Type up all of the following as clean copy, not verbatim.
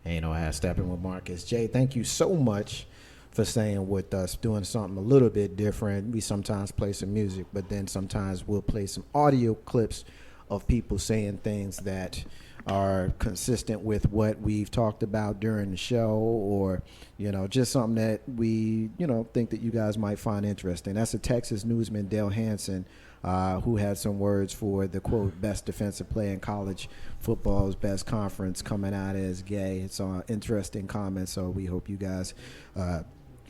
Ain't no half stepping with Marcus. Jay, thank you so much for staying with us, doing something a little bit different. We sometimes play some music, but then sometimes we'll play some audio clips of people saying things that are consistent with what we've talked about during the show, or just something that we think that you guys might find interesting. That's a Texas newsman, Dale Hansen, who had some words for the quote best defensive player in college football's best conference coming out as gay. It's an interesting comment, so we hope you guys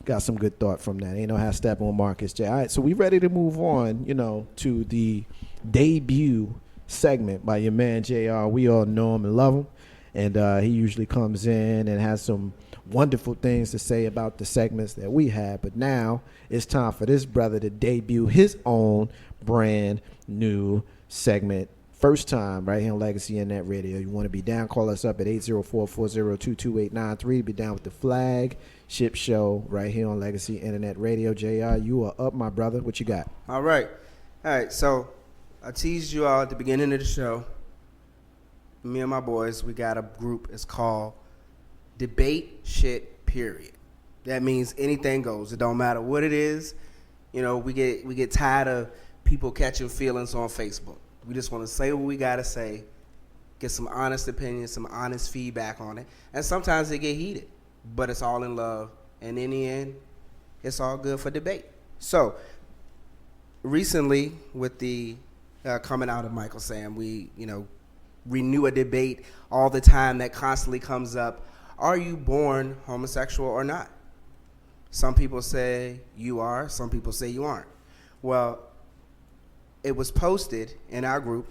got some good thought from that. Ain't no half stepping with Marcus J. All right, so we ready to move on, to the debut segment by your man JR. We all know him and love him, and he usually comes in and has some wonderful things to say about the segments that we have. But now it's time for this brother to debut his own brand new segment. First time right here on Legacy Internet Radio. You want to be down, call us up at 804-402-2893. Be down with the flagship show right here on Legacy Internet Radio. JR, you are up, my brother. What you got? All right. So I teased you all at the beginning of the show. Me and my boys, we got a group. It's called Debate Shit Period. That means anything goes. It don't matter what it is. We get tired of people catching feelings on Facebook. We just want to say what we got to say, get some honest opinions, some honest feedback on it. And sometimes they get heated, but it's all in love. And in the end, it's all good for debate. So recently, with the coming out of Michael Sam, we, renew a debate all the time that constantly comes up. Are you born homosexual or not? Some people say you are. Some people say you aren't. Well, it was posted in our group,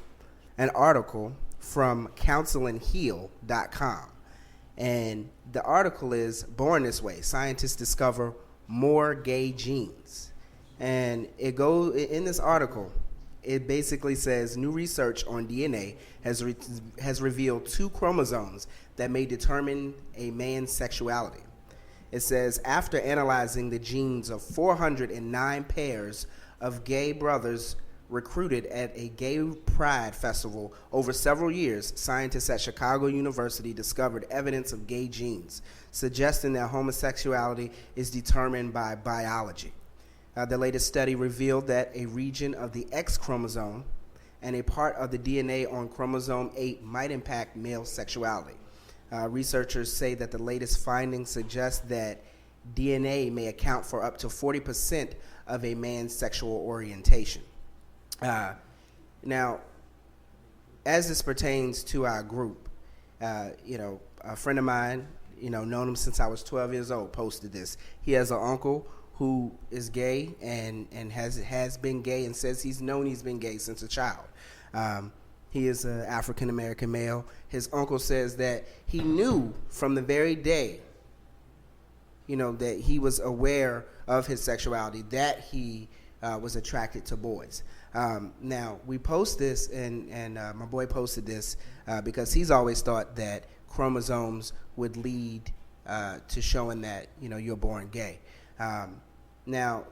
an article from counselingheal.com. And the article is Born This Way. Scientists discover more gay genes. And in this article, it basically says new research on DNA has revealed 2 chromosomes that may determine a man's sexuality. It says after analyzing the genes of 409 pairs of gay brothers recruited at a gay pride festival over several years, scientists at Chicago University discovered evidence of gay genes, suggesting that homosexuality is determined by biology. The latest study revealed that a region of the X chromosome and a part of the DNA on chromosome 8 might impact male sexuality. Researchers say that the latest findings suggest that DNA may account for up to 40% of a man's sexual orientation. Now, as this pertains to our group, a friend of mine, known him since I was 12 years old, posted this. He has an uncle who is gay and has been gay and says he's been gay since a child. He is an African-American male. His uncle says that he knew from the very day, that he was aware of his sexuality, that he was attracted to boys. Now, we post this, and my boy posted this because he's always thought that chromosomes would lead to showing that, you're born gay. Now,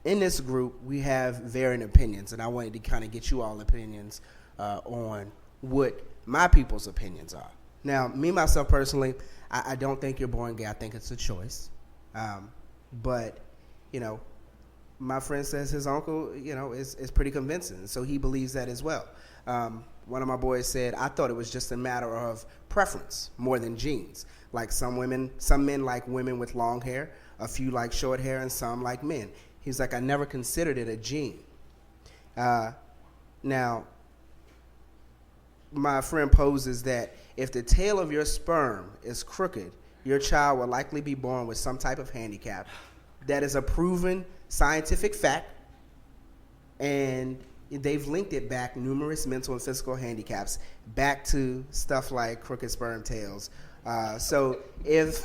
in this group, we have varying opinions, and I wanted to kind of get you all opinions on what my people's opinions are. Now, me, myself, personally, I don't think you're born gay. I think it's a choice. But, my friend says his uncle, is pretty convincing, so he believes that as well. One of my boys said, I thought it was just a matter of preference more than genes. Like some men like women with long hair, a few like short hair, and some like men. He's like, I never considered it a gene. Now, my friend poses that if the tail of your sperm is crooked, your child will likely be born with some type of handicap. That is a proven scientific fact, and they've linked it back, numerous mental and physical handicaps, back to stuff like crooked sperm tails. So if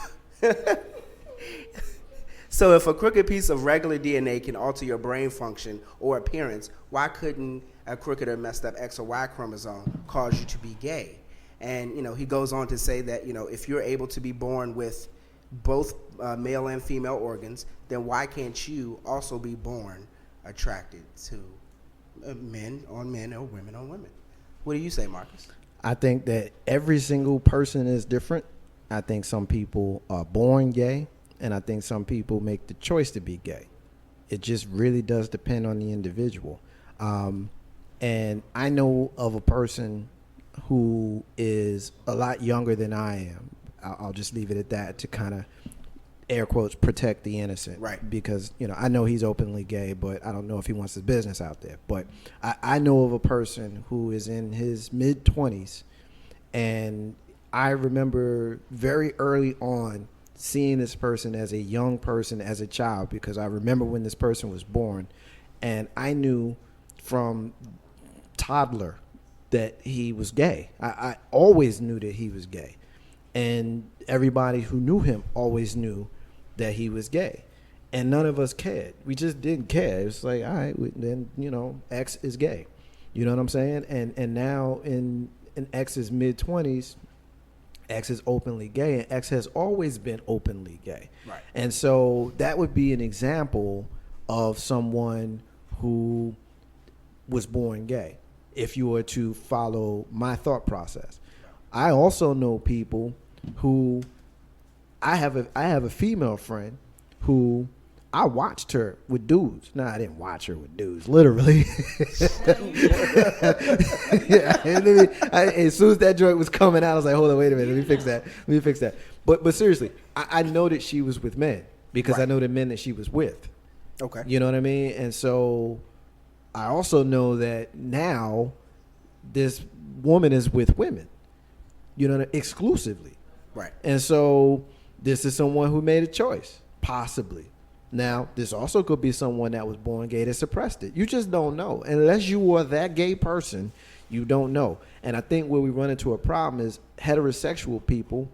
a crooked piece of regular DNA can alter your brain function or appearance, why couldn't a crooked or messed up X or Y chromosome cause you to be gay? And, he goes on to say that, if you're able to be born with both male and female organs, then why can't you also be born attracted to men on men or women on women? What do you say, Marcus? I think that every single person is different. I think some people are born gay, and I think some people make the choice to be gay. It just really does depend on the individual. And I know of a person who is a lot younger than I am. I'll just leave it at that to kind of air quotes protect the innocent, right? Because I know he's openly gay, but I don't know if he wants his business out there. But I know of a person who is in his mid-20s, and I remember very early on seeing this person as a young person, as a child, because I remember when this person was born, and I knew from toddler that he was gay. I always knew that he was gay, and everybody who knew him always knew that he was gay, and none of us cared. We just didn't care. It's like, all right, then X is gay. You know what I'm saying? And now in X's mid-20s, X is openly gay, and X has always been openly gay. Right. And so that would be an example of someone who was born gay, if you were to follow my thought process. I also know people who I have a female friend who I watched her with dudes. No, I didn't watch her with dudes, literally. Yeah, as soon as that joint was coming out, I was like, hold on, wait a minute, let me fix that. But seriously, I know that she was with men because I know the men that she was with. Okay. You know what I mean? And so I also know that now this woman is with women, exclusively. Right. And so this is someone who made a choice, possibly. Now, this also could be someone that was born gay that suppressed it. You just don't know. Unless you are that gay person, you don't know. And I think where we run into a problem is heterosexual people,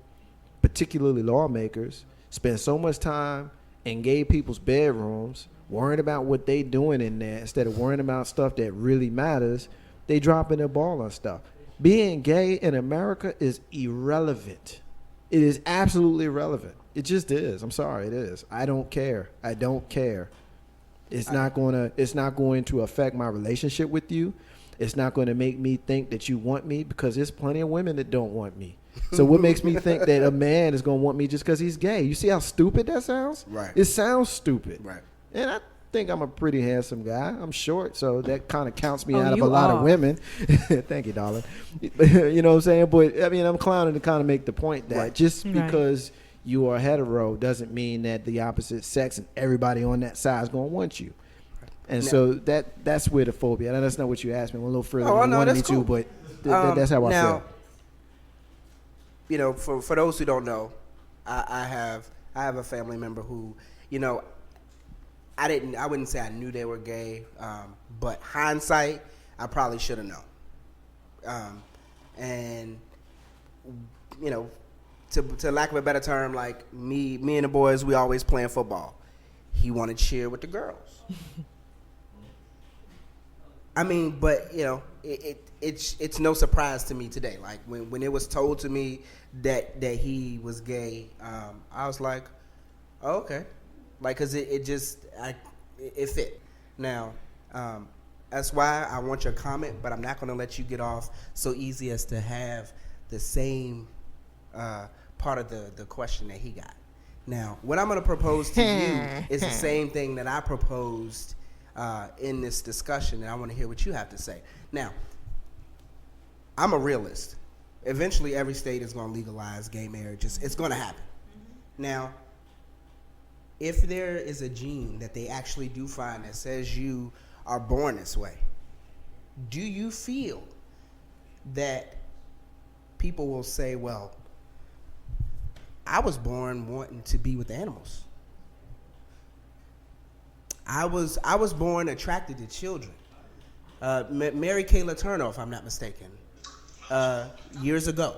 particularly lawmakers, spend so much time in gay people's bedrooms worrying about what they doing in there instead of worrying about stuff that really matters. They dropping their ball on stuff. Being gay in America is irrelevant. It is absolutely irrelevant. It just is. I'm sorry, it is. I don't care. It's not going to affect my relationship with you. It's not going to make me think that you want me, because there's plenty of women that don't want me. So what makes me think that a man is going to want me just because he's gay? You see how stupid that sounds? Right. It sounds stupid. Right. And I think I'm a pretty handsome guy. I'm short, so that kind of counts me out of a you lot are. of women. Thank you, darling. You know what I'm saying? But I mean, I'm clowning to kind of make the point that just because you are hetero doesn't mean that the opposite sex and everybody on that side is going to want you. And so that's where the phobia. And that's not what you asked me. I went a little further than you wanted me to, but that's how I feel. Now, for those who don't know, I have a family member who, I wouldn't say I knew they were gay, but hindsight, I probably should have known. And to lack of a better term, like me and the boys, we always playing football. He wanted to cheer with the girls. I mean, but it's no surprise to me today. Like when it was told to me that he was gay, I was like, oh, okay, like because it fit. Now, that's why I want your comment, but I'm not going to let you get off so easy as to have the same part of the question that he got. Now, what I'm going to propose to you is the same thing that I proposed in this discussion, and I want to hear what you have to say. Now, I'm a realist. Eventually, every state is going to legalize gay marriages. It's going to happen. Now, if there is a gene that they actually do find that says you are born this way, do you feel that people will say, well, I was born wanting to be with animals. I was born attracted to children. Mary Kay Letourneau, if I'm not mistaken, years ago,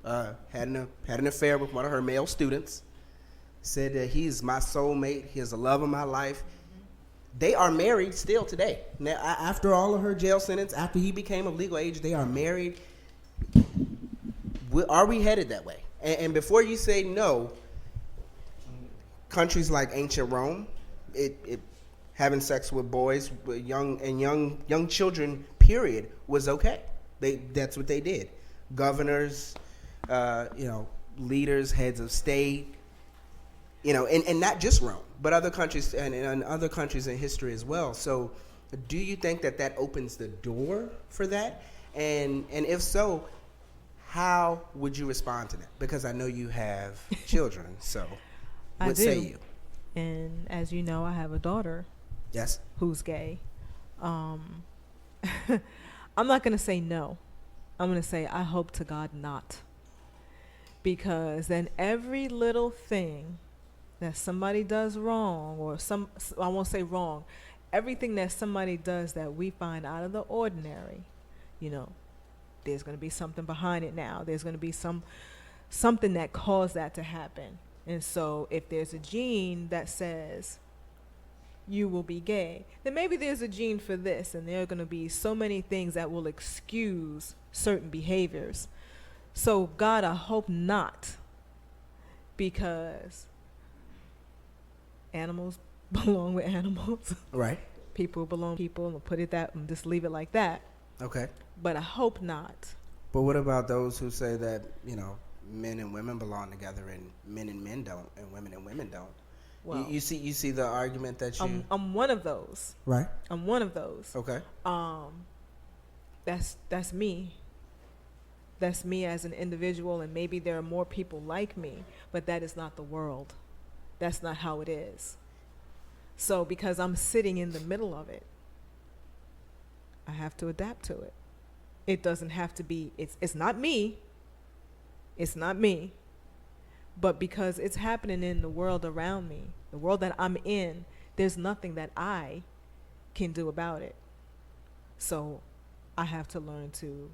had an affair with one of her male students. Said that he's my soulmate. He's the love of my life. They are married still today. Now, after all of her jail sentence, after he became of legal age, they are married. Are we headed that way? And before you say no, countries like ancient Rome, it having sex with boys, with young children, period, was okay. That's what they did. Governors, leaders, heads of state, and not just Rome, but other countries and other countries in history as well. So do you think that opens the door for that? And if so, how would you respond to that? Because I know you have children, so what say you? And as you know, I have a daughter. Yes. Who's gay. I'm not going to say no. I'm going to say I hope to God not. Because then every little thing that somebody does wrong, or I won't say wrong, everything that somebody does that we find out of the ordinary, there's going to be something behind it now. There's going to be something that caused that to happen. And so if there's a gene that says you will be gay, then maybe there's a gene for this, and there are going to be so many things that will excuse certain behaviors. So God, I hope not, because animals belong with animals. Right. People belong with people, and put it that, and just leave it like that. Okay. But I hope not. But what about those who say that, men and women belong together, and men don't, and women don't? Well, you see the argument that you... I'm one of those. Right. I'm one of those. Okay. That's me. That's me as an individual, and maybe there are more people like me, but that is not the world. That's not how it is. So because I'm sitting in the middle of it, I have to adapt to it. It doesn't have to be, it's not me. It's not me. But because it's happening in the world around me, the world that I'm in, there's nothing that I can do about it. So I have to learn to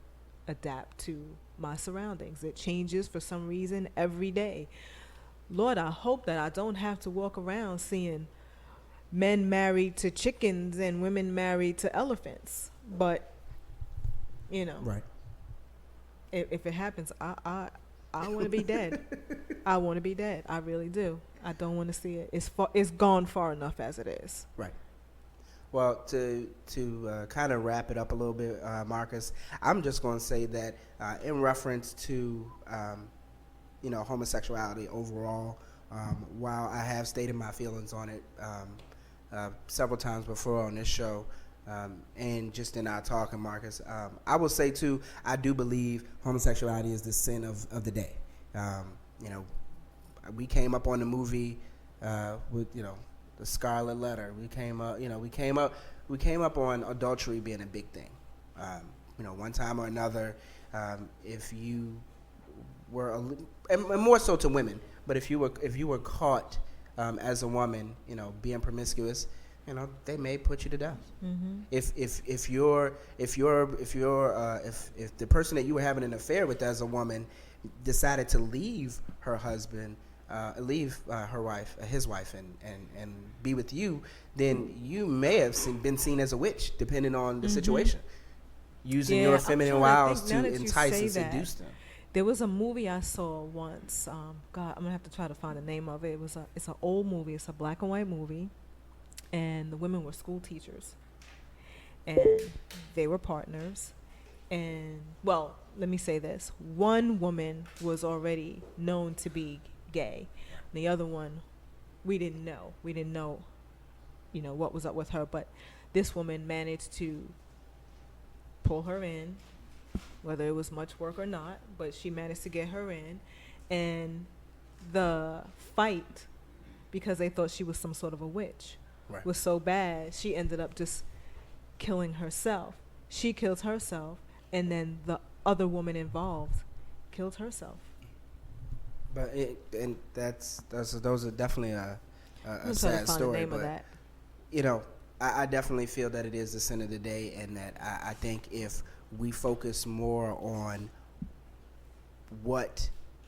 adapt to my surroundings. It changes for some reason every day. Lord, I hope that I don't have to walk around seeing men married to chickens and women married to elephants. But, right. If it happens, I want to be dead. I want to be dead. I really do. I don't want to see it. It's gone far enough as it is. Right. Well, to kind of wrap it up a little bit, Marcus, I'm just going to say that in reference to homosexuality overall, while I have stated my feelings on it several times before on this show, and just in our talking, Marcus, I will say too, I do believe homosexuality is the sin of the day. We came up on the movie with the Scarlet Letter. We came up on adultery being a big thing. One time or another, if you were and more so to women, but if you were caught as a woman, being promiscuous, they may put you to death. Mm-hmm. If the person that you were having an affair with as a woman decided to leave her husband, leave her wife, his wife, and be with you, then you may have been seen as a witch, depending on the situation, using your feminine wiles to entice and seduce them. There was a movie I saw once. God, I'm gonna have to try to find the name of it. It's an old movie. It's a black and white movie, and the women were school teachers, and they were partners. And well, let me say this: one woman was already known to be gay. The other one, we didn't know. We didn't know, what was up with her. But this woman managed to pull her in, whether it was much work or not, but she managed to get her in. And the fight, because they thought she was some sort of a witch, right, was so bad, she ended up just killing herself. She killed herself, and then the other woman involved killed herself. But those are definitely a sad story. But I definitely feel that it is the sin of the day, and that I think if we focus more on what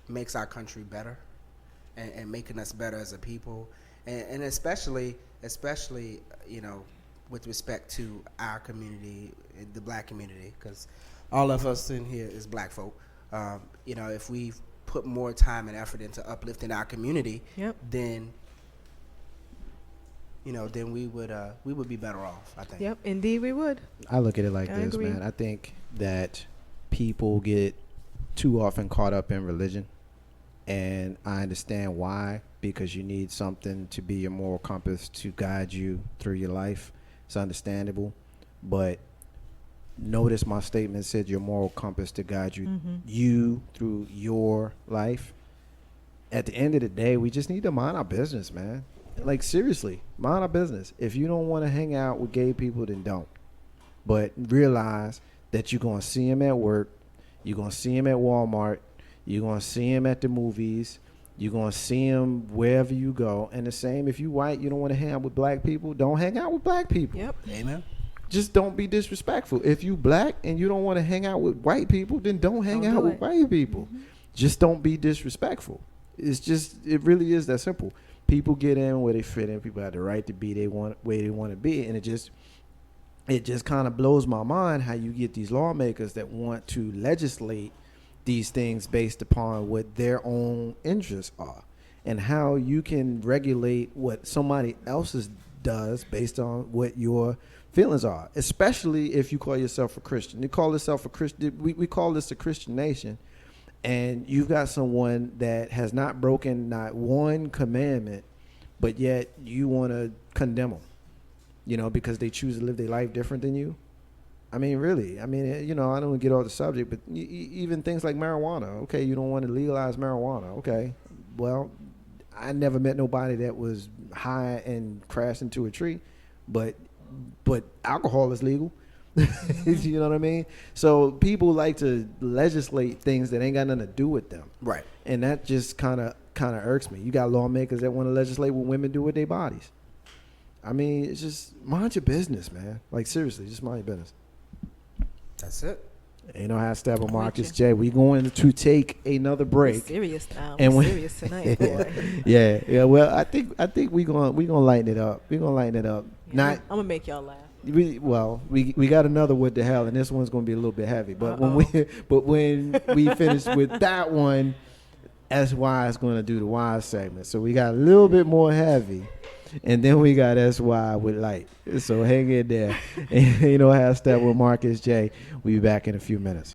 makes our country better and making us better as a people, and especially with respect to our community, the black community, because all of us in here is black folk. If we put more time and effort into uplifting our community, yep, then we would be better off, I think. Yep, indeed we would. I look at it like this, agree. man. I think that people get too often caught up in religion And I understand why, because you need something to be your moral compass to guide you through your life. It's understandable. But notice my statement said your moral compass to guide you through your life. At the end of the day, we just need to mind our business, man. Like, seriously, mind our business. If you don't want to hang out with gay people, then don't. But realize that you're going to see them at work. You're going to see them at Walmart. You're going to see them at the movies. You're going to see them wherever you go. And the same, if you white, you don't want to hang out with black people, don't hang out with black people. Yep. Amen. Just don't be disrespectful. If you black and you don't want to hang out with white people, then don't hang out with white people. Just don't be disrespectful. It really is that simple. People get in where they fit in. People have the right to be where they want to be. And it just kind of blows my mind how you get these lawmakers that want to legislate these things based upon what their own interests are, and how you can regulate what somebody else's does based on what your feelings are, especially if you call yourself a Christian. You call yourself a Christian. We call this a Christian nation, and you've got someone that has not broken not one commandment, but yet you want to condemn them, because they choose to live their life different than you. I mean, really. I mean, I don't want to get off the subject, but even things like marijuana. Okay, you don't want to legalize marijuana. Okay, well, I never met nobody that was high and crashed into a tree, but alcohol is legal. You know what I mean? So people like to legislate things that ain't got nothing to do with them. Right. And that just kind of irks me. You got lawmakers that want to legislate what women do with their bodies. I mean, it's just mind your business, man. Like, seriously, just mind your business. That's it. You know how Steppin, Marcus J. We going to take another break. We're serious now. And We're serious tonight, boy. Yeah. Well, I think we gonna lighten it up. We gonna lighten it up. Yeah, I'm gonna make y'all laugh. We got another what the hell, and this one's gonna be a little bit heavy. But when we finish with that one, SY is gonna do the Y segment. So we got a little bit more heavy. And then we got SY with light. So hang in there. And you know how Step with Marcus J. We'll be back in a few minutes.